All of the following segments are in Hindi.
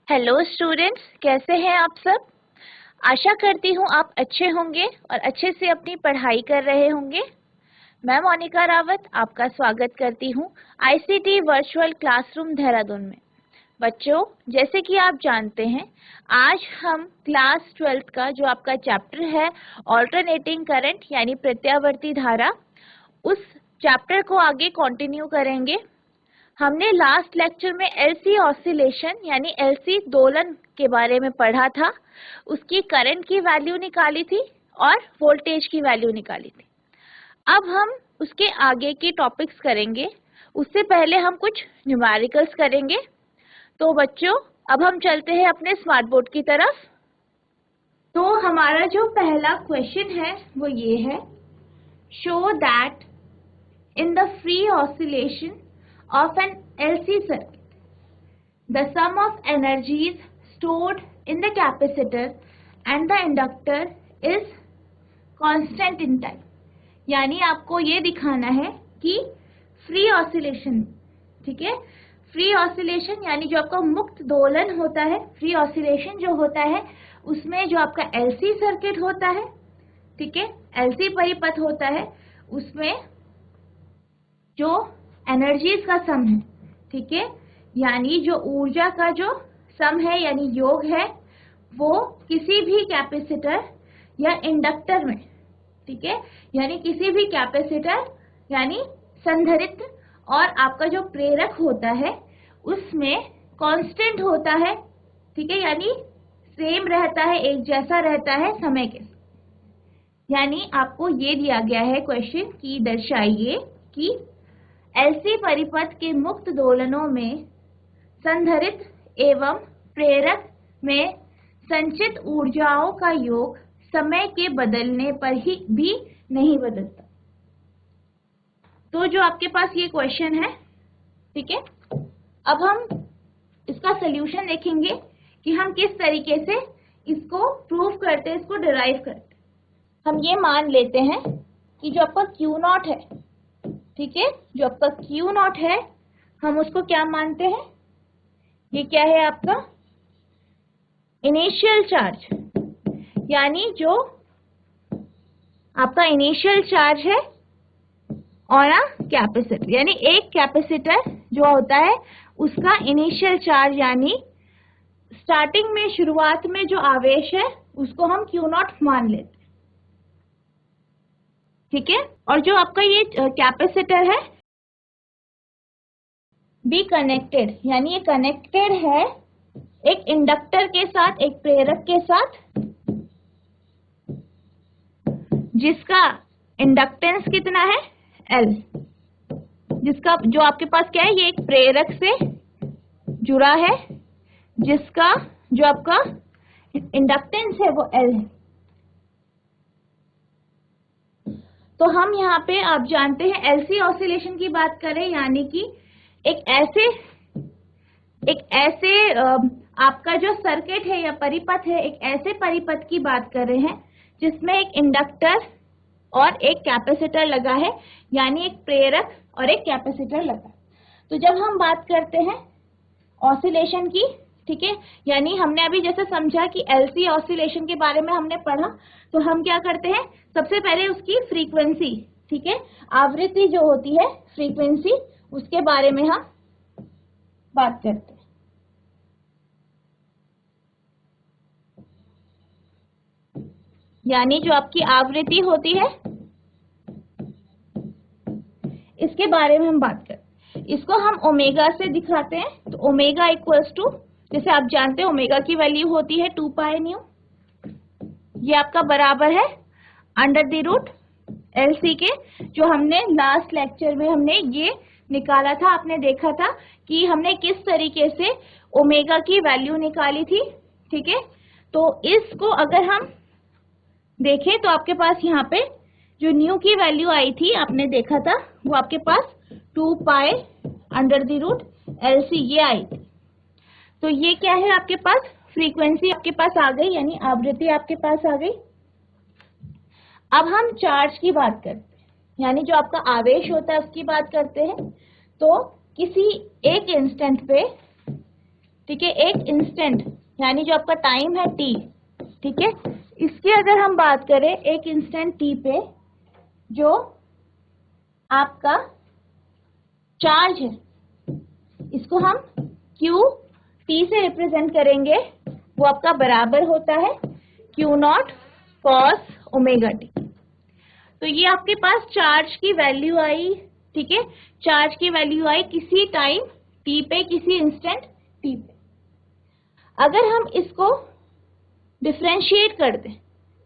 हेलो स्टूडेंट्स, कैसे हैं आप सब। आशा करती हूँ आप अच्छे होंगे और अच्छे से अपनी पढ़ाई कर रहे होंगे। मैं मोनिका रावत आपका स्वागत करती हूँ आईसीटी वर्चुअल क्लासरूम देहरादून में। बच्चों, जैसे कि आप जानते हैं, आज हम क्लास 12th का जो आपका चैप्टर है ऑल्टरनेटिंग करंट यानी प्रत्यावर्ती धारा, उस चैप्टर को आगे कंटिन्यू करेंगे। हमने लास्ट लेक्चर में एलसी ऑसिलेशन यानी एलसी दोलन के बारे में पढ़ा था, उसकी करंट की वैल्यू निकाली थी और वोल्टेज की वैल्यू निकाली थी। अब हम उसके आगे के टॉपिक्स करेंगे, उससे पहले हम कुछ न्यूमेरिकल्स करेंगे। तो बच्चों, अब हम चलते हैं अपने स्मार्ट बोर्ड की तरफ। तो हमारा जो पहला क्वेश्चन है वो ये है, show that in the free oscillation of an LC circuit, the sum of energies stored in the capacitor and the inductor is constant in time। यानी आपको ये दिखाना है कि फ्री ऑसिलेशन, ठीक है, फ्री ऑसिलेशन यानी जो आपका मुक्त दोलन होता है, फ्री ऑसिलेशन जो होता है उसमें जो आपका LC सर्किट होता है, ठीक है, LC परिपथ होता है, उसमें जो एनर्जीज का सम है, ठीक है, यानी जो ऊर्जा का जो सम है यानी योग है, वो किसी भी कैपेसिटर या इंडक्टर में, ठीक है, यानी किसी भी कैपेसिटर यानी संधारित्र और आपका जो प्रेरक होता है उसमें कांस्टेंट होता है, ठीक है, यानी सेम रहता है, एक जैसा रहता है समय के साथ। यानी आपको ये दिया गया है क्वेश्चन कि दर्शाइए कि एलसी परिपथ के मुक्त दोलनों में संधारित्र एवं प्रेरक में संचित ऊर्जाओं का योग समय के बदलने पर ही भी नहीं बदलता। तो जो आपके पास ये क्वेश्चन है, ठीक है, अब हम इसका सलूशन देखेंगे कि हम किस तरीके से इसको प्रूव करते हैं, इसको डिराइव करते हैं। हम ये मान लेते हैं कि जो आपका Q0 है, ठीक है, जो आपका Q0 है, हम उसको क्या मानते हैं, ये क्या है आपका इनिशियल चार्ज, यानी जो आपका इनिशियल चार्ज है और कैपेसिटर, यानी एक कैपेसिटर जो होता है उसका इनिशियल चार्ज यानी स्टार्टिंग में, शुरुआत में जो आवेश है उसको हम Q0 मान लेते हैं, ठीक है। और जो आपका ये कैपेसिटर है बी कनेक्टेड, यानी ये कनेक्टेड है एक इंडक्टर के साथ, एक प्रेरक के साथ, जिसका इंडक्टेंस कितना है L, जिसका जो आपके पास क्या है, ये एक प्रेरक से जुड़ा है जिसका जो आपका इंडक्टेंस है वो L है। तो हम यहाँ पे आप जानते हैं एलसी ऑसिलेशन की बात करें, यानी कि एक ऐसे आपका जो सर्किट है या परिपथ है, एक ऐसे परिपथ की बात कर रहे हैं जिसमें एक इंडक्टर और एक कैपेसिटर लगा है, यानी एक प्रेरक और एक कैपेसिटर लगा है। तो जब हम बात करते हैं ऑसिलेशन की, ठीक है, यानी हमने अभी जैसे समझा कि एलसी ऑसिलेशन के बारे में हमने पढ़ा, तो हम क्या करते हैं, सबसे पहले उसकी फ्रीक्वेंसी, ठीक है, आवृत्ति जो होती है फ्रीक्वेंसी, उसके बारे में हम बात करते हैं। यानी जो आपकी आवृत्ति होती है इसके बारे में हम बात करते हैं। इसको हम ओमेगा से दिखाते हैं। तो ओमेगा इक्वल्स टू, जैसे आप जानते हैं ओमेगा की वैल्यू होती है 2 पाई न्यू, ये आपका बराबर है √LC के, जो हमने लास्ट लेक्चर में हमने ये निकाला था, आपने देखा था कि हमने किस तरीके से ओमेगा की वैल्यू निकाली थी, ठीक है। तो इसको अगर हम देखें तो आपके पास यहाँ पे जो न्यू की वैल्यू आई थी, आपने देखा था, वो आपके पास 2 पाई √LC ये आई थी। तो ये क्या है, आपके पास फ्रीक्वेंसी आपके पास आ गई, यानी आवृत्ति आपके पास आ गई। अब हम चार्ज की बात करते हैं, यानी जो आपका आवेश होता है उसकी बात करते हैं। तो किसी एक इंस्टेंट पे ठीक है, एक इंस्टेंट यानी जो आपका टाइम है t, ठीक है, इसकी अगर हम बात करें एक इंस्टेंट t पे जो आपका चार्ज है, इसको हम q t से रिप्रेजेंट करेंगे, वो आपका बराबर होता है q not cos omega t। तो ये आपके पास चार्ज की वैल्यू आई, ठीक है, चार्ज की वैल्यू आई किसी टाइम t पे, किसी इंस्टेंट t पे। अगर हम इसको डिफरेंशिएट कर दें,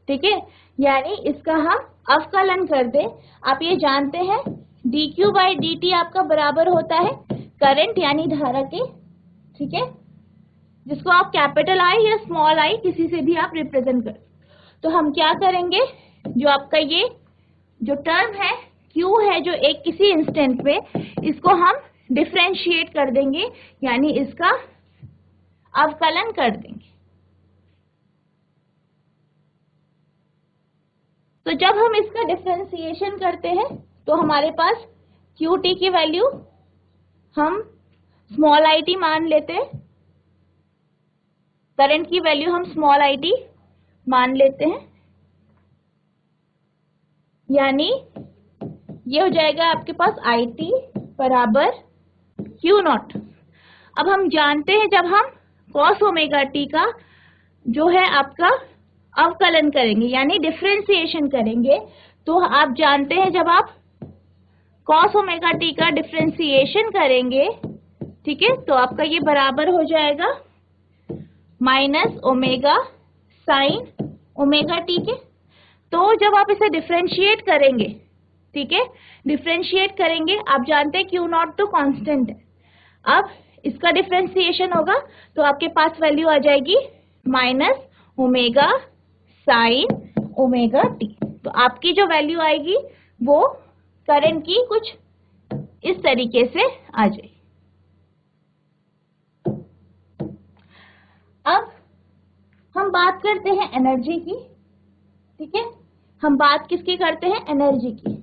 ठीक है, यानी इसका हम अवकलन कर दें, आप ये जानते हैं dq बाई dt आपका बराबर होता है करंट यानी धारा के, ठीक है, जिसको आप कैपिटल आई या स्मॉल आई किसी से भी आप रिप्रेजेंट कर। तो हम क्या करेंगे, जो आपका ये जो टर्म है q है जो एक किसी इंस्टेंट पे, इसको हम डिफरेंशिएट कर देंगे यानी इसका अवकलन कर देंगे। तो जब हम इसका डिफरेंशिएशन करते हैं तो हमारे पास qt की वैल्यू हम स्मॉल it मान लेते हैं, करंट की वैल्यू हम स्मॉल it मान लेते हैं, यानी ये हो जाएगा आपके पास it बराबर q नॉट। अब हम जानते हैं जब हम cos ओमेगा t का जो है आपका अवकलन करेंगे यानी डिफरेंशिएशन करेंगे, तो आप जानते हैं जब आप cos ओमेगा t का डिफरेंशिएशन करेंगे, ठीक है, तो आपका ये बराबर हो जाएगा minus omega sine omega t के। तो जब आप इसे डिफरेंशिएट करेंगे, ठीक है, डिफरेंशिएट करेंगे, आप जानते हैं क्यू नॉट तो कांस्टेंट है, अब इसका डिफरेंशिएशन होगा तो आपके पास वैल्यू आ जाएगी minus omega sine omega T. तो आपकी जो वैल्यू आएगी वो करंट की कुछ इस तरीके से आ जाएगी। अब हम बात करते हैं एनर्जी की, ठीक है, हम बात किसकी करते हैं, एनर्जी की,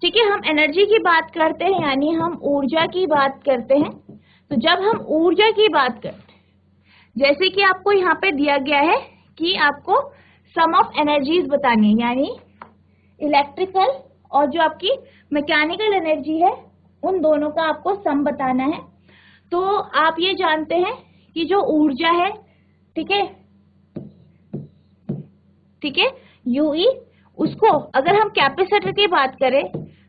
ठीक है, हम एनर्जी की बात करते हैं यानी हम ऊर्जा की बात करते हैं। तो जब हम ऊर्जा की बात करते हैं, जैसे कि आपको यहाँ पे दिया गया है कि आपको सम ऑफ एनर्जीज बतानी है, यानी इलेक्ट्रिकल और जो आपकी मैकेनिकल एनर्जी है उन दोनों का आपको सम बताना है। तो आप ये जानते हैं कि जो ऊर्जा है, ठीक है, ठीक है, यूई, उसको अगर हम कैपेसिटर की बात करें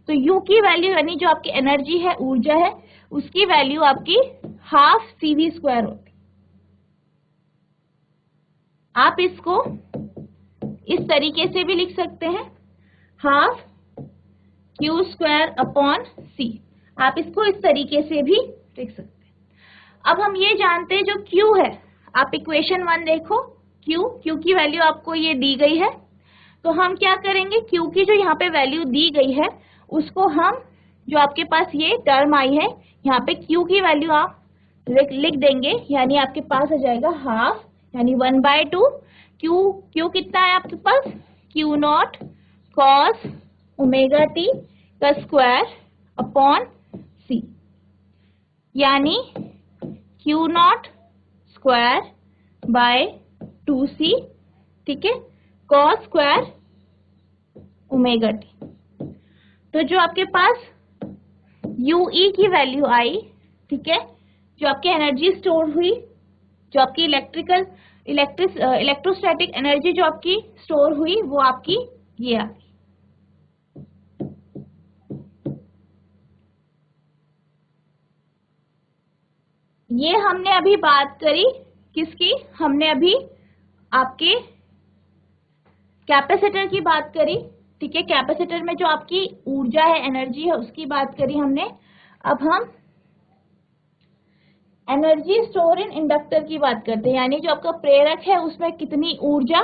तो यू की वैल्यू यानी जो आपकी एनर्जी है, ऊर्जा है, उसकी वैल्यू आपकी हाफ CV स्क्वायर होती है। आप इसको इस तरीके से भी लिख सकते हैं, half Q square upon C, आप इसको इस तरीके से भी लिख सकते हैं। अब हम ये जानते हैं जो Q है, आप इक्वेशन 1 देखो, Q की वैल्यू आपको ये दी गई है, तो हम क्या करेंगे, Q की जो यहाँ पे वैल्यू दी गई है उसको हम, जो आपके पास ये टर्म आई है, यहाँ पे Q की वैल्यू आप लिख देंगे, यानी आपके पास आ जाएगा हाफ यानी 1/2 Q कितना है आपके पास, Q not cos omega t का स्क्वायर अपॉन C, यानी Q not square by 2C, ठीक है, cos स्क्वायर ओमेगा t। तो जो आपके पास UE की वैल्यू आई, ठीक है, जो आपकी एनर्जी स्टोर हुई, जो आपकी इलेक्ट्रोस्टैटिक एनर्जी जो आपकी स्टोर हुई वो आपकी ये आ गई। ये हमने अभी बात करी किसकी, हमने अभी आपके कैपेसिटर की बात करी, ठीक है, कैपेसिटर में जो आपकी ऊर्जा है, एनर्जी है, उसकी बात करी हमने। अब हम एनर्जी स्टोर इन इंडक्टर की बात करते हैं, यानी जो आपका प्रेरक है उसमें कितनी ऊर्जा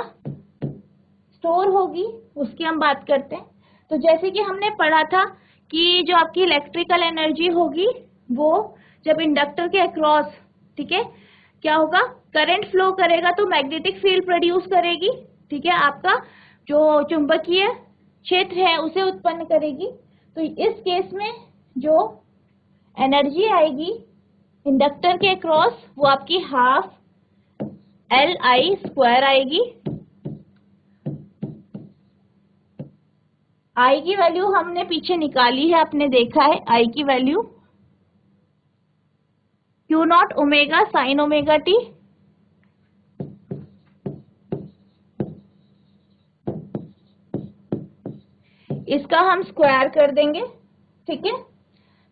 स्टोर होगी उसकी हम बात करते हैं। तो जैसे कि हमने पढ़ा था कि जो आपकी इलेक्ट्रिकल एनर्जी होगी वो जब इंडक्टर के अक्रॉस, ठीक है, क्या होगा, करंट फ्लो करेगा तो मैग्नेटिक फील्ड प्रोड्यूस करेगी, ठीक है, आपका जो चुंबकीय क्षेत्र है उसे उत्पन्न करेगी। तो इस केस में जो एनर्जी आएगी इंडक्टर के अक्रॉस वो आपकी हाफ Li² आएगी। I की वैल्यू हमने पीछे निकाली है, आपने देखा है I की value Q0 omega sine omega T, इसका हम स्क्वायर कर देंगे, ठीक है।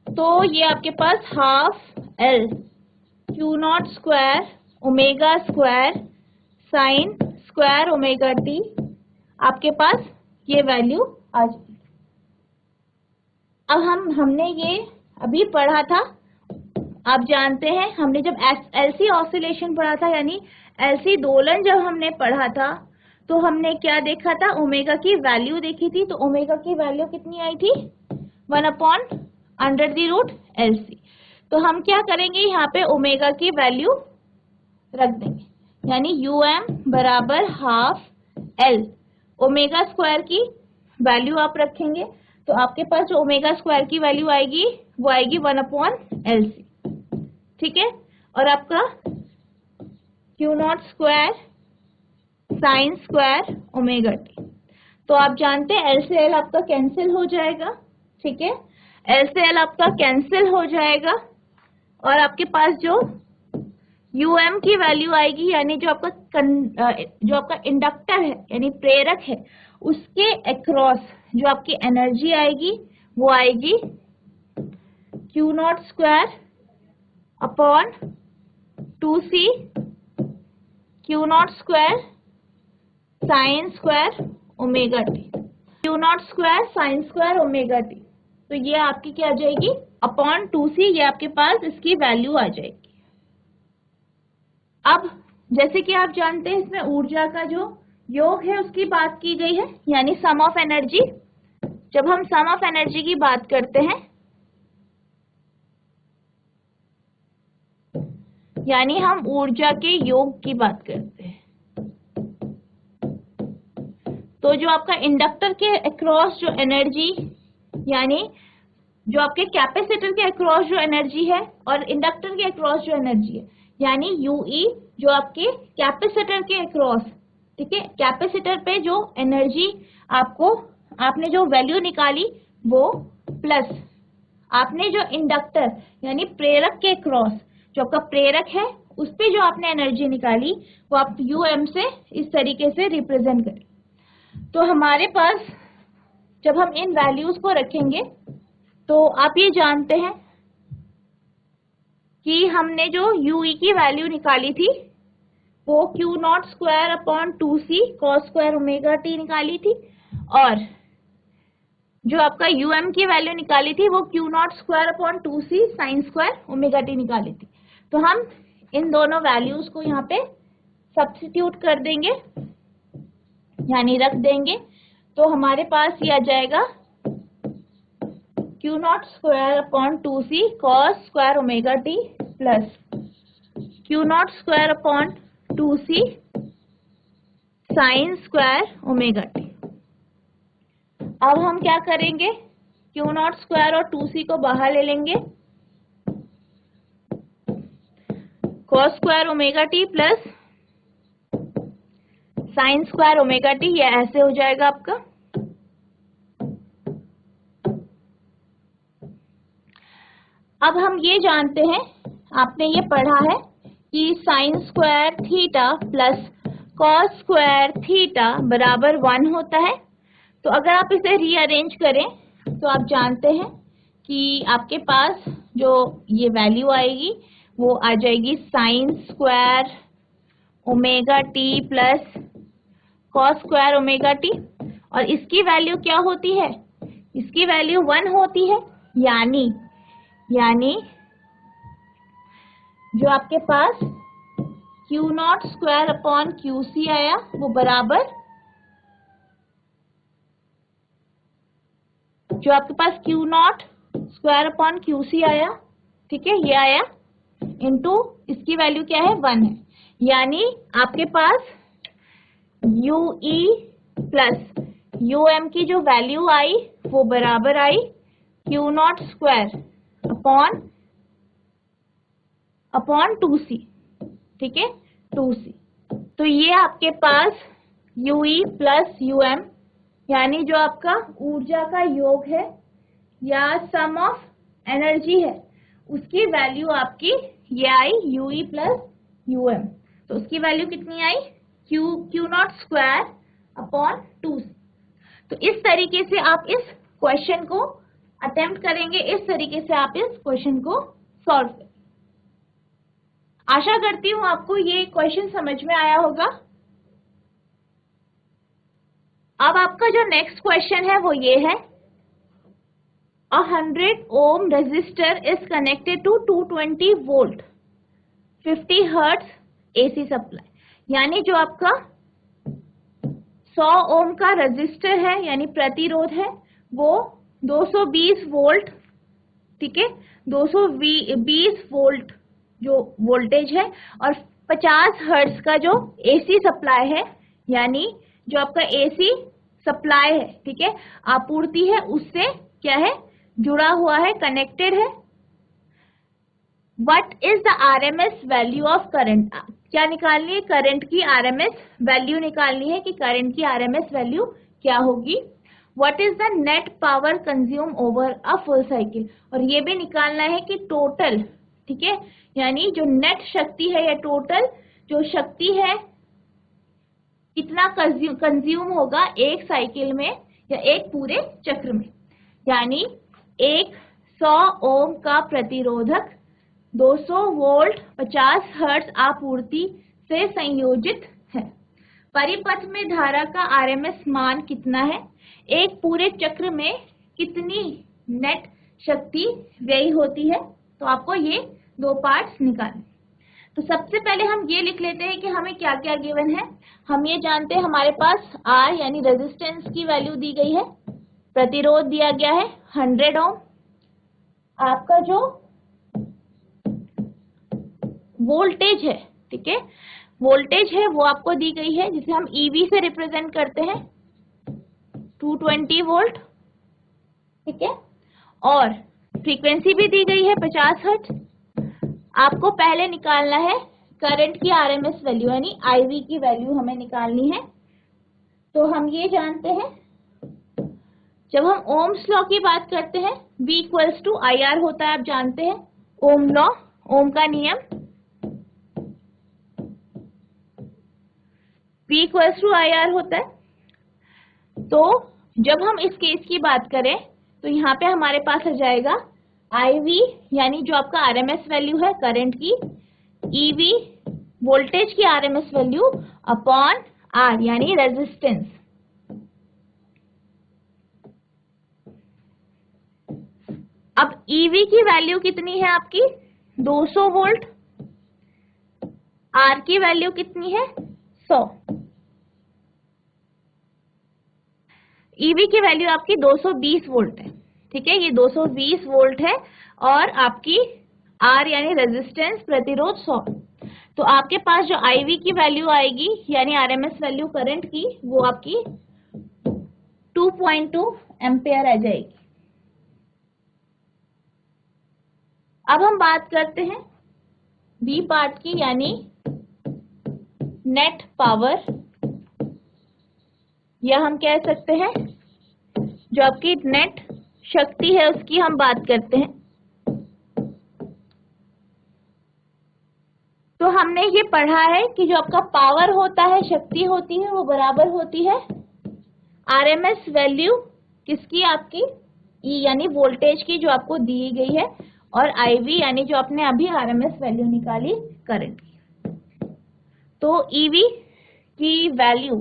तो ये आपके पास half L Q0 square omega square sine square omega T, आपके पास ये वैल्यू आ जाएगी। अब हमने ये अभी पढ़ा था, आप जानते हैं हमने जब LC ऑसिलेशन पढ़ा था, यानी LC दोलन जब हमने पढ़ा था तो हमने क्या देखा था, ओमेगा की वैल्यू देखी थी। तो ओमेगा की वैल्यू कितनी आई थी, 1/√LC। तो हम क्या करेंगे, यहाँ पे ओमेगा की वैल्यू रख देंगे, यानी UM बराबर हाफ L, ओमेगा स्क्वायर की वैल्यू आप रखेंगे तो आपके पास जो ओमेगा स्क्वायर की वैल्यू आएगी वो आएगी 1/LC, ठीक है। और आपका Q0 square sine square omega T, तो आप जानते हैं L से L आपका कैंसिल हो जाएगा, ठीक है। L से L आपका कैंसिल हो जाएगा और आपके पास जो UM की वैल्यू आएगी, यानी जो आपका इंडक्टर है यानी प्रेरक है उसके अक्रॉस जो आपकी एनर्जी आएगी वो आएगी Q0 square upon 2C Q0 square sine square omega T, Q0 square sine square omega T. तो ये आपकी क्या आ जाएगी, अपॉन 2C, ये आपके पास इसकी वैल्यू आ जाएगी। अब जैसे कि आप जानते हैं इसमें ऊर्जा का जो योग है उसकी बात की गई है, यानी सम ऑफ एनर्जी। जब हम सम ऑफ एनर्जी की बात करते हैं यानी हम ऊर्जा के योग की बात करते हैं, तो जो आपका इंडक्टर के अक्रॉस जो एनर्जी, यानी जो आपके कैपेसिटर के अक्रॉस जो एनर्जी है और इंडक्टर के अक्रॉस जो एनर्जी है, यानी UE जो आपके कैपेसिटर के अक्रॉस, ठीक है, कैपेसिटर पे जो एनर्जी आपने जो वैल्यू निकाली वो प्लस आपने जो इंडक्टर यानी प्रेरक के अक्रॉस जो आपका प्रेरक है उस पे जो आपने एनर्जी निकाली वो आप UM से इस तरीके से रिप्रेजेंट करें। तो हमारे पास जब हम इन वैल्यूज को रखेंगे तो आप ये जानते हैं कि हमने जो UE की वैल्यू निकाली थी वो Q0 square upon 2C cos square omega T निकाली थी, और जो आपका UM की वैल्यू निकाली थी वो Q0 square upon 2C sign square omega T निकाली थी। तो हम इन दोनों वैल्यूज को यहाँ पे सब्स्टिट्यूट कर देंगे, यानी रख देंगे। तो हमारे पास ये आ जाएगा Q0 square upon 2C cos square omega T plus Q0 square upon 2C sign square omega T. अब हम क्या करेंगे, Q0 स्क्वायर और 2C को बाहर ले लेंगे, cos square omega T plus sign square omega T, ये ऐसे हो जाएगा आपका। अब हम ये जानते हैं, आपने ये पढ़ा है कि sine square theta plus cos square theta बराबर 1 होता है। तो अगर आप इसे रीअरेंज करें तो आप जानते हैं कि आपके पास जो ये वैल्यू आएगी वो आ जाएगी sign square omega T plus cos square omega T, और इसकी वैल्यू क्या होती है, इसकी वैल्यू 1 होती है। यानी जो आपके पास Q0 स्क्वायर अपॉन QC आया वो बराबर, जो आपके पास Q0 स्क्वायर अपॉन QC आया, ठीक है, ये आया इनटू इसकी वैल्यू क्या है, 1 है। यानी आपके पास UE प्लस UM की जो वैल्यू आई वो बराबर आई Q0 square upon upon 2c, ठीक है, 2c। तो ये आपके पास UE प्लस UM यानी जो आपका ऊर्जा का योग है या सम ऑफ एनर्जी है, उसकी वैल्यू आपकी ये आई UE प्लस UM। तो उसकी वैल्यू कितनी आई, Q not square upon 2c। तो इस तरीके से आप इस क्वेश्चन को अटेम्प्ट करेंगे, इस तरीके से आप इस क्वेश्चन को सॉल्व करेंगे। आशा करती हूं आपको ये क्वेश्चन समझ में आया होगा। अब आपका जो नेक्स्ट क्वेश्चन है वो ये है, 100 ohm resistor is connected to 220 volt 50 hertz AC supply. यानी जो आपका 100 ओम का रेजिस्टर है यानी प्रतिरोध है, वो 220 वोल्ट, ठीक है, 220 वोल्ट जो वोल्टेज है, और 50 हर्ट्ज का जो एसी सप्लाई है, यानी जो आपका एसी सप्लाई है, ठीक है, आपूर्ति है, उससे क्या है, जुड़ा हुआ है, कनेक्टेड है। What is the RMS value of current, क्या निकालनी है, करंट की आरएमएस वैल्यू निकालनी है कि करंट की आरएमएस वैल्यू क्या होगी। What is the net power consume over a full cycle, और ये भी निकालना है कि टोटल, ठीक है, यानी जो नेट शक्ति है या टोटल जो शक्ति है कितना कंज्यूम होगा एक साइकिल में या एक पूरे चक्र में। यानी एक 100 ओम का प्रतिरोधक 200 वोल्ट 50 हर्ट्ज आपूर्ति से संयोजित है। परिपथ में धारा का आरएमएस मान कितना है, एक पूरे चक्र में कितनी नेट शक्ति व्यय होती है। तो आपको ये दो पार्ट्स निकालने। तो सबसे पहले हम ये लिख लेते हैं कि हमें क्या क्या गिवन है। हम ये जानते हैं हमारे पास R यानी रेजिस्टेंस की वैल्यू दी गई है, प्रतिरोध दिया गया है 100 ओम, आपका जो वोल्टेज है, ठीक है, वोल्टेज है वो आपको दी गई है जिसे हम EV से रिप्रेजेंट करते हैं 220 वोल्ट, ठीक है, और फ्रीक्वेंसी भी दी गई है 50 हर्ट्ज। आपको पहले निकालना है करंट की आरएमएस वैल्यू यानी IV की वैल्यू हमें निकालनी है। तो हम ये जानते हैं जब हम ओम्स लॉ की बात करते हैं V इक्वल्स टू IR होता है, आप जानते हैं ओम लॉ, ओम का नियम, V इक्वल्स टू IR होता है। तो जब हम इस केस की बात करें तो यहाँ पे हमारे पास आ जाएगा IV यानी जो आपका आरएमएस वैल्यू है करंट की, EV वोल्टेज की आरएमएस वैल्यू अपॉन R यानी रेजिस्टेंस। अब EV की वैल्यू कितनी है आपकी 200 वोल्ट, R की वैल्यू कितनी है 100। EV की वैल्यू आपकी 220 वोल्ट है, ठीक है, ये 220 वोल्ट है, और आपकी R यानी रेजिस्टेंस प्रतिरोध 100। तो आपके पास जो IV की वैल्यू आएगी यानी आरएमएस वैल्यू करंट की, वो आपकी 2.2 एम्पेयर आ जाएगी। अब हम बात करते हैं बी पार्ट की यानी नेट पावर, या हम कह सकते हैं जो आपकी नेट शक्ति है उसकी हम बात करते हैं। तो हमने ये पढ़ा है कि जो आपका पावर होता है, शक्ति होती है, वो बराबर होती है आरएमएस वैल्यू किसकी, आपकी E यानी वोल्टेज की जो आपको दी गई है, और IV यानी जो आपने अभी आरएमएस वैल्यू निकाली करंट की। तो EV की वैल्यू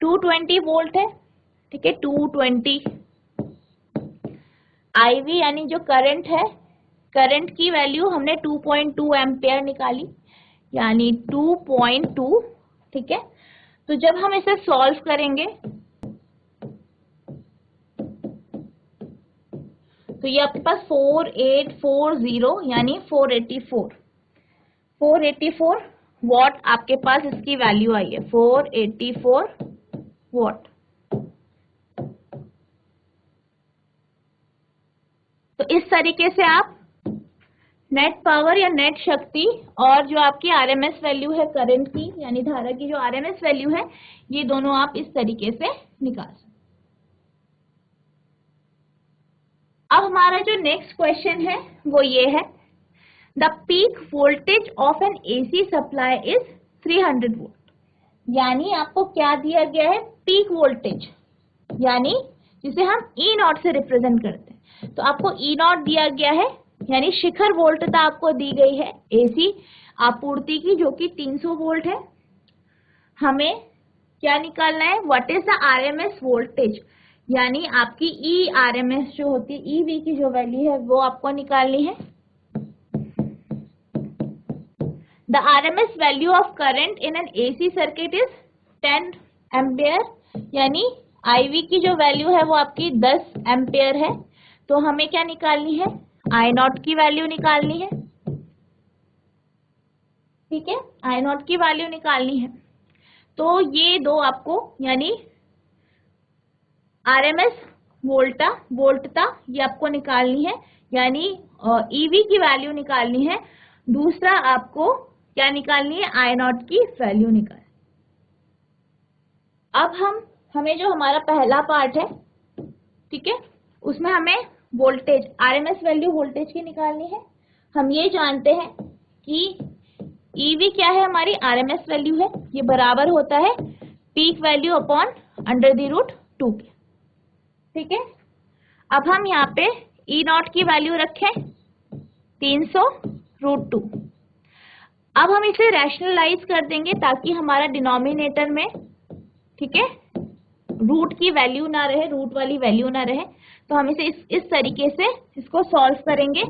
220 वोल्ट है, ठीक है, 220। IV यानी जो करंट है, करंट की वैल्यू हमने 2.2 एम्पेयर निकाली यानी 2.2, ठीक है। तो जब हम इसे सॉल्व करेंगे तो ये आपके पास 4840 यानी 484 वॉट आपके पास इसकी वैल्यू आई है, 484 वॉट। तो इस तरीके से आप नेट पावर या नेट शक्ति और जो आपकी आरएमएस वैल्यू है करंट की यानी धारा की जो आरएमएस वैल्यू है, ये दोनों आप इस तरीके से निकाल सकते। अब हमारा जो नेक्स्ट क्वेश्चन है वो ये है, the peak voltage of N AC supply is 300 volt. यानी आपको क्या दिया गया है, पीक वोल्टेज, यानी जिसे हम ई नॉट से रिप्रेजेंट करते हैं। तो आपको ई नॉट दिया गया है, यानी शिखर वोल्टता आपको दी गई है एसी आपूर्ति की, जो कि 300 वोल्ट है। हमें क्या निकालना है, what is the RMS voltage, यानी आपकी ई आरएमएस जो होती है, ईवी की जो वैल्यू है वो आपको निकालनी है। The RMS value of current in an AC circuit is 10 ampere, यानी आईवी की जो वैल्यू है वो आपकी 10 एम्पियर है। तो हमें क्या निकालनी है, आई नॉट की वैल्यू निकालनी है। ठीक है, आई नॉट की वैल्यू निकालनी है। तो ये दो आपको, यानी आरएमएस वोल्टता ये आपको निकालनी है, यानी ईवी की वैल्यू निकालनी है। दूसरा आपको क्या निकालनी है, आई नॉट की वैल्यू निकालनी। अब हमें जो हमारा पहला पार्ट है, ठीक है, उसमें हमें वोल्टेज आरएमएस वैल्यू वोल्टेज की निकालनी है। हम ये जानते हैं कि ईवी क्या है, हमारी आरएमएस वैल्यू है, ये बराबर होता है पीक वैल्यू अपॉन √2 के। ठीक है, अब हम यहाँ पे ई नॉट की वैल्यू रखें 300√2। अब हम इसे रैशनलाइज कर देंगे ताकि हमारा डिनोमिनेटर में, ठीक है, रूट की वैल्यू ना रहे, रूट वाली वैल्यू ना रहे। तो हम इसे इस तरीके से इसको सॉल्व करेंगे।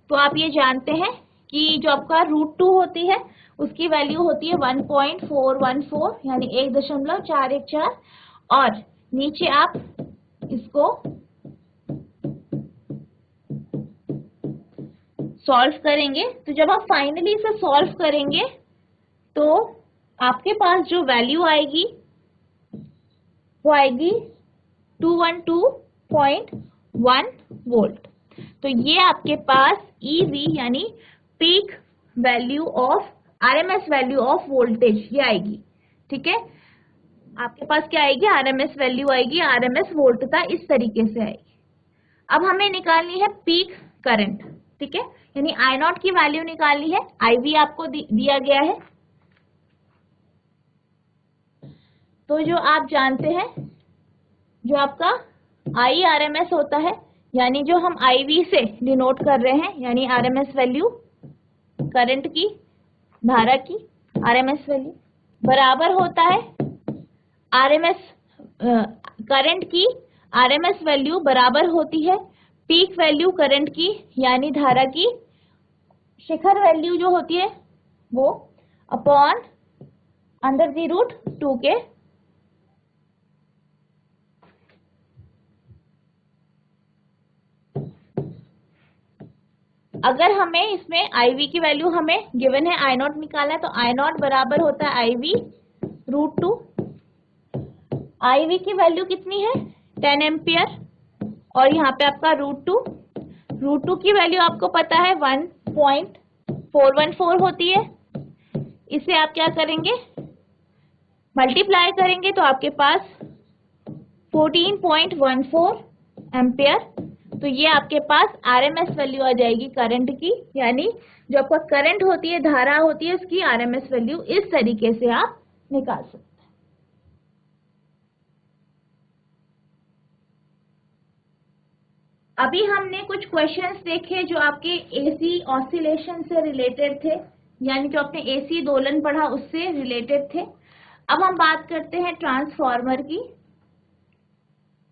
तो आप ये जानते हैं कि जो आपका √2 होती है उसकी वैल्यू होती है 1.414, यानी 1.414, और नीचे आप इसको सॉल्व करेंगे। तो जब आप फाइनली इसे सॉल्व करेंगे तो आपके पास जो वैल्यू आएगी वो आएगी 212.1 वोल्ट। तो ये आपके पास ईवी यानी peak value of RMS value of voltage ये आएगी। ठीक है, आपके पास क्या आएगी, आरएमएस वैल्यू आएगी, आरएमएस वोल्टता इस तरीके से आएगी। अब हमें निकालनी है पीक करंट। ठीक है, यानी आई नॉट की वैल्यू निकालनी है, आईवी आपको दिया गया है। तो जो आप जानते हैं, जो आपका आई आरएमएस होता है, यानी जो हम आईवी से डिनोट कर रहे हैं, यानी आरएमएस वैल्यू करंट की, धारा की आरएमएस वैल्यू, बराबर होता है आरएमएस करंट की आरएमएस वैल्यू बराबर होती है पीक वैल्यू करंट की, यानी धारा की शिखर वैल्यू जो होती है वो अपॉन √2 के। अगर हमें इसमें आईवी की वैल्यू हमें गिवन है, आई नॉट निकालना है, तो आई नॉट बराबर होता है आईवी √2। आईवी की वैल्यू कितनी है, 10 एम्पियर, और यहाँ पे आपका √2 की वैल्यू आपको पता है 1.414 होती है। इसे आप क्या करेंगे, मल्टीप्लाई करेंगे तो आपके पास 14.14 एम्पियर। तो ये आपके पास आरएमएस वैल्यू आ जाएगी करंट की, यानी जो आपका करंट होती है, धारा होती है, उसकी आरएमएस वैल्यू इस तरीके से आप निकाल सकते हैं। अभी हमने कुछ क्वेश्चंस देखे जो आपके एसी ऑसिलेशन से रिलेटेड थे, यानी जो आपने एसी दोलन पढ़ा उससे रिलेटेड थे। अब हम बात करते हैं ट्रांसफार्मर की।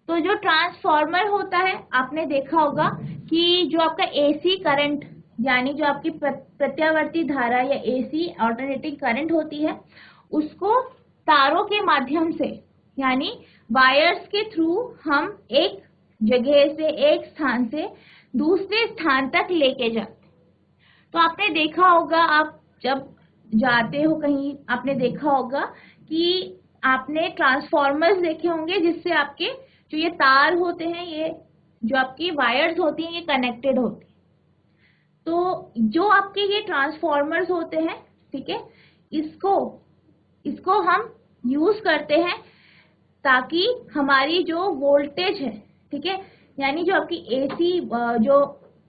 तो जो ट्रांसफार्मर होता है, आपने देखा होगा कि जो आपका एसी करंट, यानी जो आपकी प्रत्यावर्ती धारा या एसी अल्टरनेटिंग करंट होती है, उसको तारों के माध्यम से, यानी वायर्स के थ्रू हम एक जगह से, एक स्थान से दूसरे स्थान तक लेके जाते। तो आपने देखा होगा, आप जब जाते हो कहीं, आपने देखा होगा कि आपने ट्रांसफार्मर्स देखे होंगे जिससे आपके जो ये तार होते हैं, ये जो आपकी वायर्स होती हैं, ये कनेक्टेड होती हैं। तो जो आपके ये ट्रांसफॉर्मर्स होते हैं, ठीक है, इसको हम यूज करते हैं ताकि हमारी जो वोल्टेज है, ठीक है, यानी जो आपकी एसी जो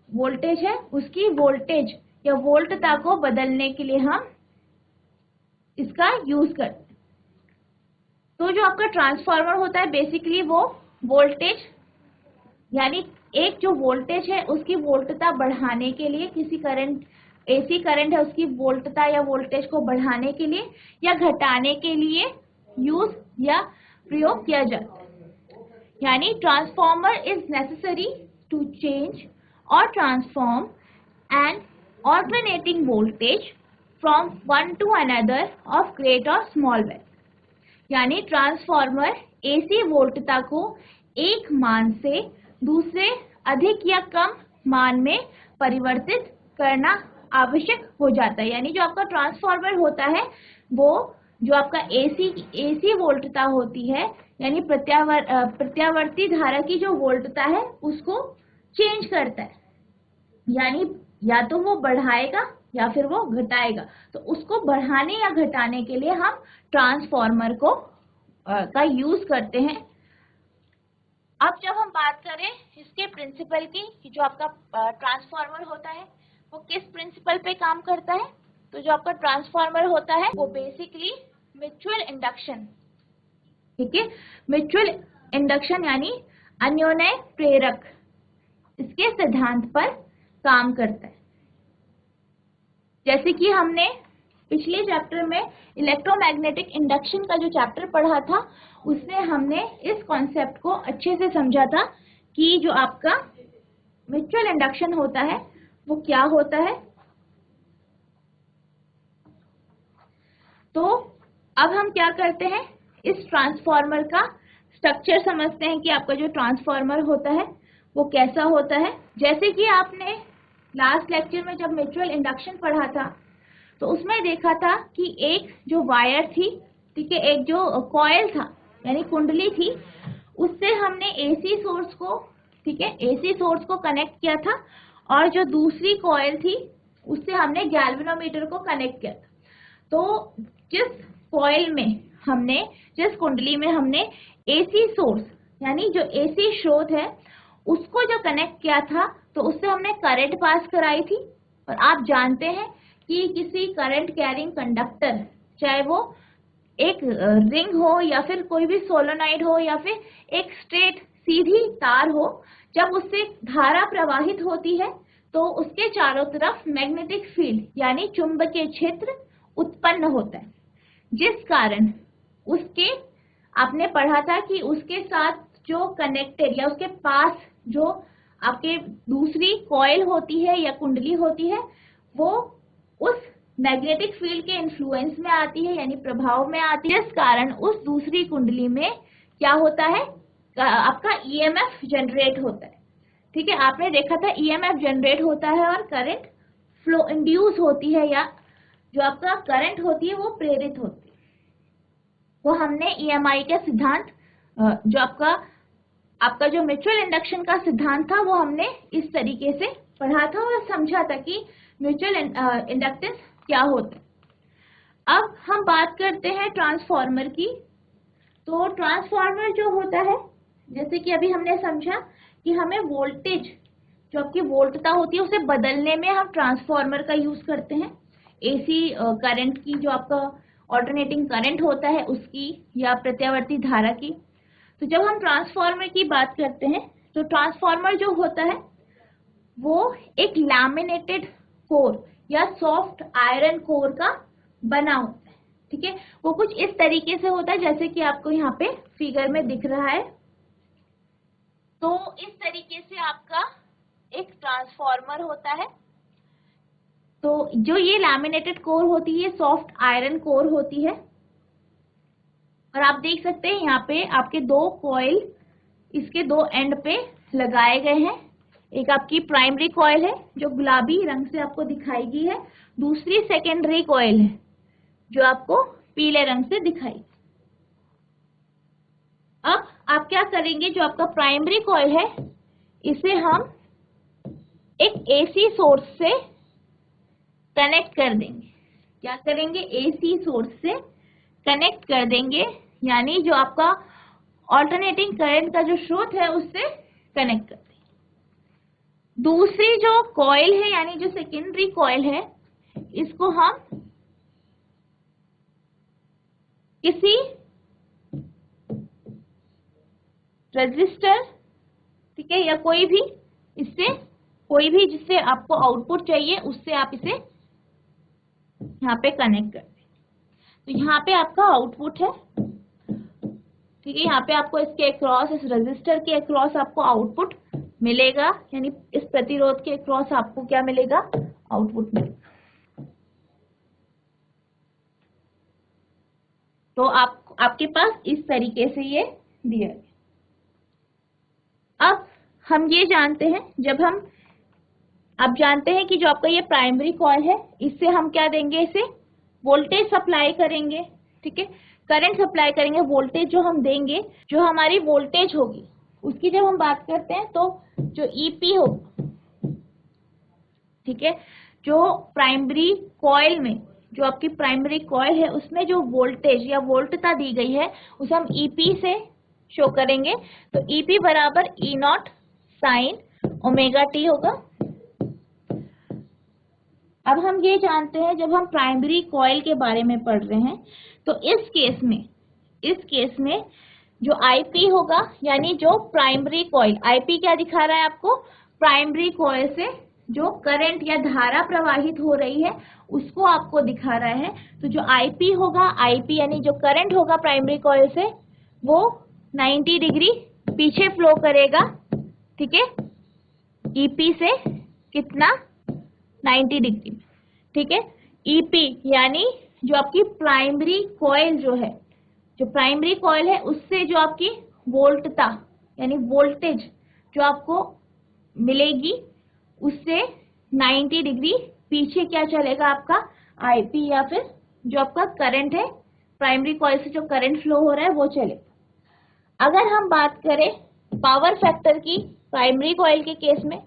वोल्टेज है उसकी वोल्टेज या वोल्टता को बदलने के लिए हम इसका यूज करते हैं। तो जो आपका ट्रांसफार्मर होता है बेसिकली वो वोल्टेज, यानी एक जो वोल्टेज है उसकी वोल्टता बढ़ाने के लिए, किसी करंट एसी करंट है उसकी वोल्टता या वोल्टेज को बढ़ाने के लिए या घटाने के लिए यूज या प्रयोग किया जाता है। यानी transformer is necessary to change और transform an alternating voltage from one to another of great और स्मॉल वैल्यू। यानी ट्रांसफार्मर एसी वोल्टता को एक मान से दूसरे अधिक या कम मान में परिवर्तित करना आवश्यक हो जाता है। यानी जो आपका ट्रांसफार्मर होता है वो जो आपका एसी वोल्टता होती है, यानी प्रत्यावर्ती धारा की जो वोल्टता है उसको चेंज करता है, यानी या तो वो बढ़ाएगा या फिर वो घटाएगा। तो उसको बढ़ाने या घटाने के लिए हम ट्रांसफार्मर का यूज करते हैं। अब जब हम बात करें इसके प्रिंसिपल की कि जो आपका ट्रांसफार्मर होता है वो किस प्रिंसिपल पे काम करता है, तो जो आपका ट्रांसफार्मर होता है वो बेसिकली म्यूचुअल इंडक्शन, ठीक है, म्यूचुअल इंडक्शन यानी अन्योन्य प्रेरक, इसके सिद्धांत पर काम करता है। जैसे कि हमने पिछले चैप्टर में इलेक्ट्रोमैग्नेटिक इंडक्शन का जो चैप्टर पढ़ा था उसमें हमने इस कॉन्सेप्ट को अच्छे से समझा था कि जो आपका म्यूचुअल इंडक्शन होता है वो क्या होता है। तो अब हम क्या करते हैं, इस ट्रांसफार्मर का स्ट्रक्चर समझते हैं कि आपका जो ट्रांसफार्मर होता है वो कैसा होता है। जैसे कि आपने लास्ट लेक्चर में जब म्यूचुअल इंडक्शन पढ़ा था तो उसमें देखा था कि एक जो वायर थी, ठीक है, एक जो कॉइल था यानी कुंडली थी, उससे हमने एसी सोर्स को, ठीक है, एसी सोर्स को कनेक्ट किया था और जो दूसरी कॉइल थी उससे हमने गैल्वेनोमीटर को कनेक्ट किया था। तो जिस कॉइल में हमने, जिस कुंडली में हमने एसी सोर्स यानी जो एसी स्रोत है उसको जो कनेक्ट किया था तो उससे हमने करंट पास कराई थी। और आप जानते हैं कि किसी करंट कैरिंग कंडक्टर, चाहे वो एक रिंग हो या फिर कोई भी सोलोनॉइड हो या फिर एक स्ट्रेट सीधी तार हो, जब उससे धारा प्रवाहित होती है तो उसके चारों तरफ मैग्नेटिक फील्ड यानी चुंबकीय क्षेत्र उत्पन्न होता है, जिस कारण उसके, आपने पढ़ा था कि उसके साथ जो कनेक्टेड या उसके पास जो आपके दूसरी कॉइल होती है या कुंडली होती है वो उस मैग्नेटिक फील्ड के इन्फ्लुएंस में आती है यानी प्रभाव में आती है, जिस कारण उस दूसरी कुंडली में क्या होता है, आपका ईएमएफ जनरेट होता है। ठीक है, आपने देखा था ईएमएफ जनरेट होता है और करंट फ्लो इंड्यूस होती है या जो आपका करंट होती है वो प्रेरित होती है। वो हमने ईएमआई का सिद्धांत, जो आपका जो म्यूचुअल इंडक्शन का सिद्धांत था वो हमने इस तरीके से पढ़ा था और समझा था कि म्यूचुअल इंडक्टेंस क्या होता है। अब हम बात करते हैं ट्रांसफार्मर की। तो ट्रांसफार्मर जो होता है, जैसे कि अभी हमने समझा कि हमें वोल्टेज, जो आपकी वोल्टता होती है उसे बदलने में हम ट्रांसफार्मर का यूज करते हैं। एसी करंट की, जो आपका ऑल्टरनेटिंग करंट होता है उसकी या प्रत्यावर्ती धारा की। तो जब हम ट्रांसफार्मर की बात करते हैं तो ट्रांसफार्मर जो होता है वो एक लैमिनेटेड कोर या सॉफ्ट आयरन कोर का बना होता है। ठीक है, वो कुछ इस तरीके से होता है जैसे कि आपको यहाँ पे फिगर में दिख रहा है। तो इस तरीके से आपका एक ट्रांसफार्मर होता है। तो जो ये लैमिनेटेड कोर होती है, सॉफ्ट आयरन कोर होती है। और आप देख सकते हैं यहाँ पे आपके दो कॉइल इसके दो एंड पे लगाए गए हैं। एक आपकी प्राइमरी कॉइल है जो गुलाबी रंग से आपको दिखाई गई है, दूसरी सेकेंडरी कॉइल है जो आपको पीले रंग से दिखाई। अब आप क्या करेंगे, जो आपका प्राइमरी कॉइल है इसे हम एक एसी सोर्स से कनेक्ट कर देंगे। क्या करेंगे? एसी सोर्स से कनेक्ट कर देंगे, यानी जो आपका ऑल्टरनेटिंग करंट का जो स्रोत है उससे कनेक्ट कर देंगे। दूसरी जो कॉइल है यानी जो सेकेंडरी कॉइल है, इसको हम किसी रजिस्टर, ठीक है, या कोई भी जिससे आपको आउटपुट चाहिए उससे आप इसे यहाँ पे कनेक्ट कर दें। तो यहाँ पे आपका आउटपुट है, ठीक है, यहाँ पे आपको इसके अक्रॉस, इस रजिस्टर के अक्रॉस आपको आउटपुट मिलेगा, यानी इस प्रतिरोध के अक्रॉस आपको क्या मिलेगा? आउटपुट मिलेगा। तो आपके पास इस तरीके से ये दिया गया। अब हम ये जानते हैं, आप जानते हैं कि जो आपका ये प्राइमरी कॉइल है, इससे हम क्या देंगे? इसे वोल्टेज सप्लाई करेंगे, ठीक है, करंट सप्लाई करेंगे। वोल्टेज जो हम देंगे, जो हमारी वोल्टेज होगी, उसकी जब हम बात करते हैं तो जो ईपी होगा, ठीक है, जो प्राइमरी कॉइल में, जो आपकी प्राइमरी कॉइल है उसमें जो वोल्टेज या वोल्टता दी गई है उसे हम ईपी से शो करेंगे। तो ईपी बराबर ई नॉट साइन ओमेगा टी होगा। अब हम ये जानते हैं, जब हम प्राइमरी कॉइल के बारे में पढ़ रहे हैं, तो इस केस में जो आईपी होगा, यानी जो प्राइमरी कॉइल, आईपी क्या दिखा रहा है आपको? प्राइमरी कॉइल से जो करंट या धारा प्रवाहित हो रही है उसको आपको दिखा रहा है। तो जो आईपी होगा, आईपी यानी जो करंट होगा प्राइमरी कॉइल से, वो 90 डिग्री पीछे फ्लो करेगा, ठीक है, ईपी से कितना? 90 डिग्री में, ठीक है। ईपी यानी जो आपकी प्राइमरी कॉइल जो प्राइमरी कॉइल है उससे जो आपकी वोल्टता यानी वोल्टेज जो आपको मिलेगी उससे 90 डिग्री पीछे क्या चलेगा आपका? आईपी, या फिर जो आपका करंट है प्राइमरी कॉइल से जो करंट फ्लो हो रहा है वो चलेगा। अगर हम बात करें पावर फैक्टर की, प्राइमरी कॉइल के केस में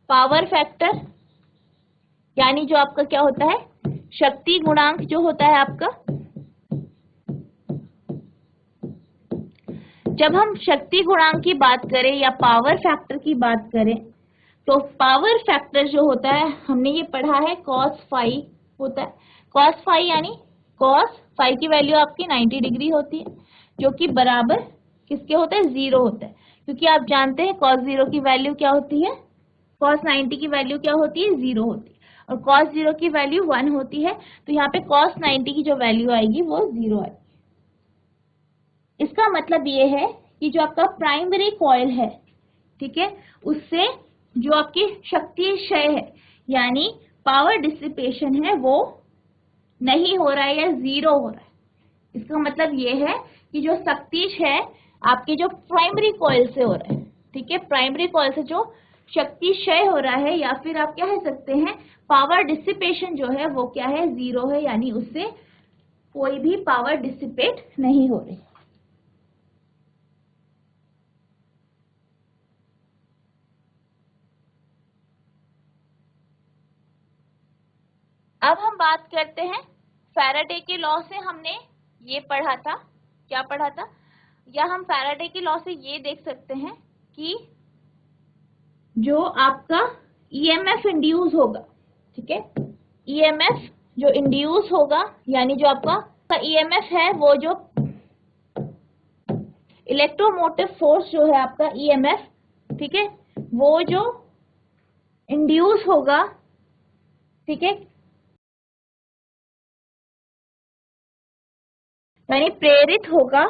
पावर फैक्टर यानी जो आपका क्या होता है? शक्ति गुणांक जो होता है आपका। जब हम शक्ति गुणांक की बात करें या पावर फैक्टर की बात करें, तो पावर फैक्टर जो होता है, हमने ये पढ़ा है cos फाई होता है। cos फाई यानी cos फाई की वैल्यू आपकी 90 डिग्री होती है, जो कि बराबर किसके होता है? 0 होता है, क्योंकि आप जानते हैं cos 0 की वैल्यू क्या होती है? cos 90 की वैल्यू क्या होती है? 0 होती है, और cos 0 की वैल्यू 1 होती है। तो यहाँ पे cos 90 की जो वैल्यू आएगी वो 0 आएगी। इसका मतलब ये है कि जो आपका प्राइमरी कॉइल है, ठीक है, उससे जो आपकी शक्ति क्षय है यानी पावर डिसिपेशन है वो नहीं हो रहा है या 0 हो रहा है। इसका मतलब ये है कि जो शक्ति क्षय आपके जो प्राइमरी कॉइल से हो रहा है, ठीक है, प्राइमरी कॉइल से जो शक्ति क्षय हो रहा है, या फिर आप क्या कह सकते हैं पावर डिसिपेशन जो है वो क्या है? 0 है, यानी उससे कोई भी पावर डिसिपेट नहीं हो रही। अब हम बात करते हैं फैराडे के लॉ से। हमने ये पढ़ा था, क्या पढ़ा था? या हम फैराडे के लॉ से ये देख सकते हैं कि जो आपका ईएमएफ इंड्यूस होगा, ठीक है, ईएमएफ जो इंड्यूस होगा यानी जो आपका ईएमएफ है वो जो इलेक्ट्रोमोटिव फोर्स जो है आपका ईएमएफ, ठीक है, वो जो इंड्यूस होगा, ठीक है, यानी प्रेरित होगा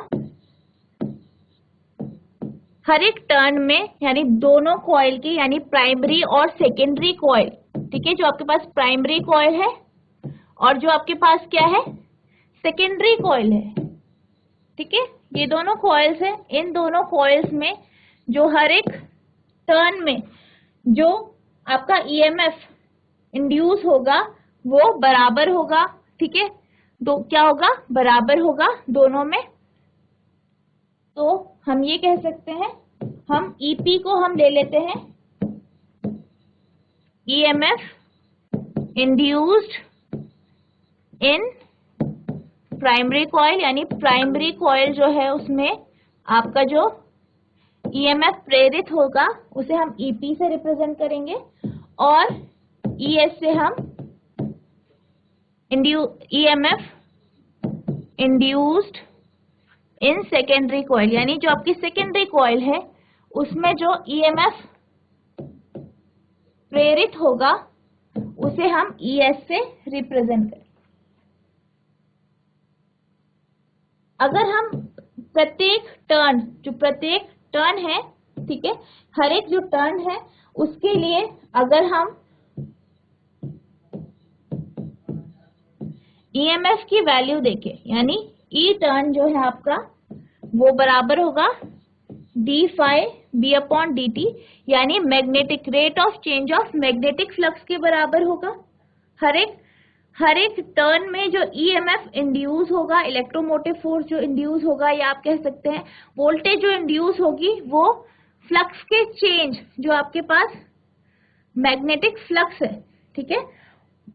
हर एक टर्न में, यानी दोनों कॉइल की, यानी प्राइमरी और सेकेंडरी कॉइल, ठीक है, जो आपके पास प्राइमरी कॉइल है और जो आपके पास क्या है? सेकेंडरी कॉइल है, ठीक है, ये दोनों कॉइल्स हैं। इन दोनों कॉइल्स में जो हर एक टर्न में जो आपका ईएमएफ इंड्यूस होगा वो बराबर होगा, ठीक है, क्या होगा? बराबर होगा दोनों में। तो हम ये कह सकते हैं, हम ईपी को हम ले लेते हैं EMF induced in primary coil, यानी प्राइमरी कॉइल जो है उसमें आपका जो ईएमएफ प्रेरित होगा उसे हम ईपी से रिप्रेजेंट करेंगे और ईएस से हम EMF induced in secondary coil, यानी जो आपकी सेकेंडरी कॉइल है उसमें जो ईएमएफ प्रेरित होगा उसे हम ईएस से रिप्रेजेंट करें। अगर हम प्रत्येक टर्न है, ठीक है, हर एक जो टर्न है उसके लिए अगर हम ईएमएफ की वैल्यू देखें, यानी ई टर्न जो है आपका वो बराबर होगा D phi B upon D T, यानी magnetic rate of change of magnetic flux के बराबर होगा। हर एक टर्न में जो ईएमएफ इंड्यूस होगा, इलेक्ट्रोमोटिव फोर्स जो इंड्यूस होगा, या आप कह सकते हैं वोल्टेज जो इंड्यूस होगी, वो फ्लक्स के चेंज, जो आपके पास मैग्नेटिक फ्लक्स है, ठीक है,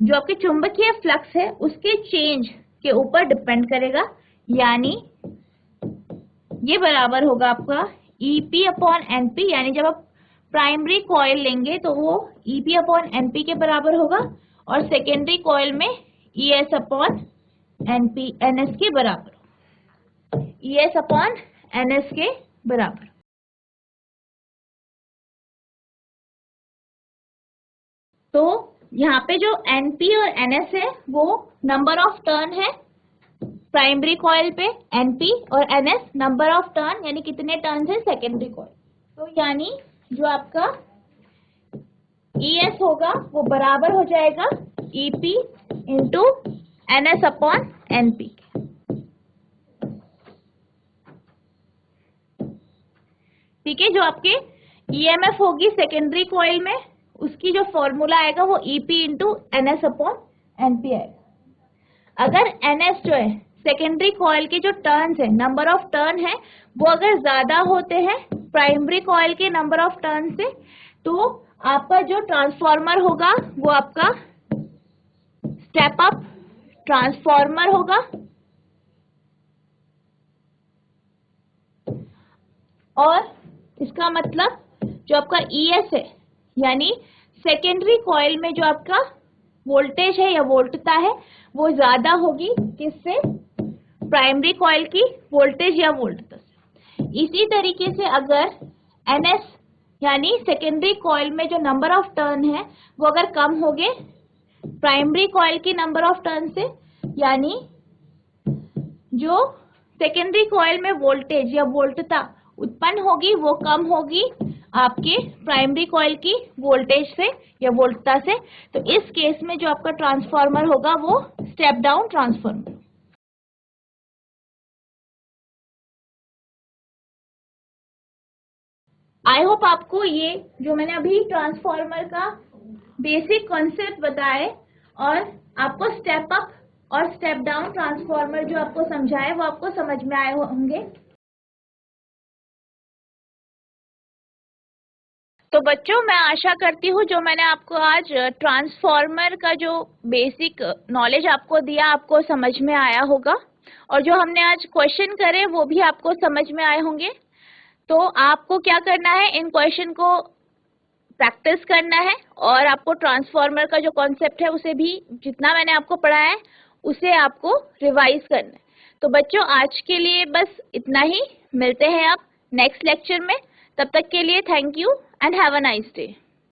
जो आपके चुंबकीय फ्लक्स है उसके चेंज के ऊपर डिपेंड करेगा, यानी ये बराबर होगा आपका ईपी अपॉन एनपी, यानी जब आप प्राइमरी कॉइल लेंगे तो वो ईपी अपॉन एनपी के बराबर होगा और सेकेंडरी कॉइल में ईएस अपॉन एनपी एनएस के बराबर, ईएस अपॉन एनएस के बराबर। तो यहाँ पे जो एनपी और एनएस है वो नंबर ऑफ टर्न है प्राइमरी कॉइल पे, एनपी, और एनएस नंबर ऑफ टर्न, यानी कितने टर्न है सेकेंडरी कॉइल। तो यानी जो आपका ईएस होगा वो बराबर हो जाएगा EP into NS upon NP. ठीक है, जो आपके ईएमएफ होगी सेकेंडरी कॉइल में उसकी जो फॉर्मूला आएगा वो EP into NS upon NP आएगा। अगर एनएस जो है सेकेंडरी कॉइल के जो टर्न्स है, नंबर ऑफ टर्न है, वो अगर ज्यादा होते हैं प्राइमरी कॉइल के नंबर ऑफ टर्न से, तो आपका जो ट्रांसफॉर्मर होगा वो आपका स्टेप अप ट्रांसफॉर्मर होगा, और इसका मतलब जो आपका ईएस है, यानी सेकेंडरी कॉइल में जो आपका वोल्टेज है या वोल्टता है वो ज्यादा होगी किससे, प्राइमरी कॉइल की वोल्टेज या वोल्टता से। इसी तरीके से अगर एनएस यानी सेकेंडरी कॉइल में जो नंबर ऑफ टर्न है वो अगर कम हो गए प्राइमरी कॉइल की नंबर ऑफ टर्न से, यानी जो सेकेंडरी कॉइल में वोल्टेज या वोल्टता उत्पन्न होगी वो कम होगी आपके प्राइमरी कॉइल की वोल्टेज से या वोल्टता से, तो इस केस में जो आपका ट्रांसफार्मर होगा वो step down transformer. I hope आपको ये जो मैंने अभी ट्रांसफार्मर का बेसिक कॉन्सेप्ट बताए और आपको स्टेप अप और स्टेप डाउन ट्रांसफार्मर जो आपको समझाए वो आपको समझ में आए होंगे। तो बच्चों, मैं आशा करती हूँ जो मैंने आपको आज ट्रांसफार्मर का जो बेसिक नॉलेज आपको दिया आपको समझ में आया होगा, और जो हमने आज क्वेश्चन करे वो भी आपको समझ में आए होंगे। तो आपको क्या करना है, इन क्वेश्चन को प्रैक्टिस करना है और आपको ट्रांसफार्मर का जो कॉन्सेप्ट है उसे भी जितना मैंने आपको पढ़ाया है उसे आपको रिवाइज करना है। तो बच्चों, आज के लिए बस इतना ही, मिलते हैं आप नेक्स्ट लेक्चर में। तब तक के लिए thank you and have a nice day.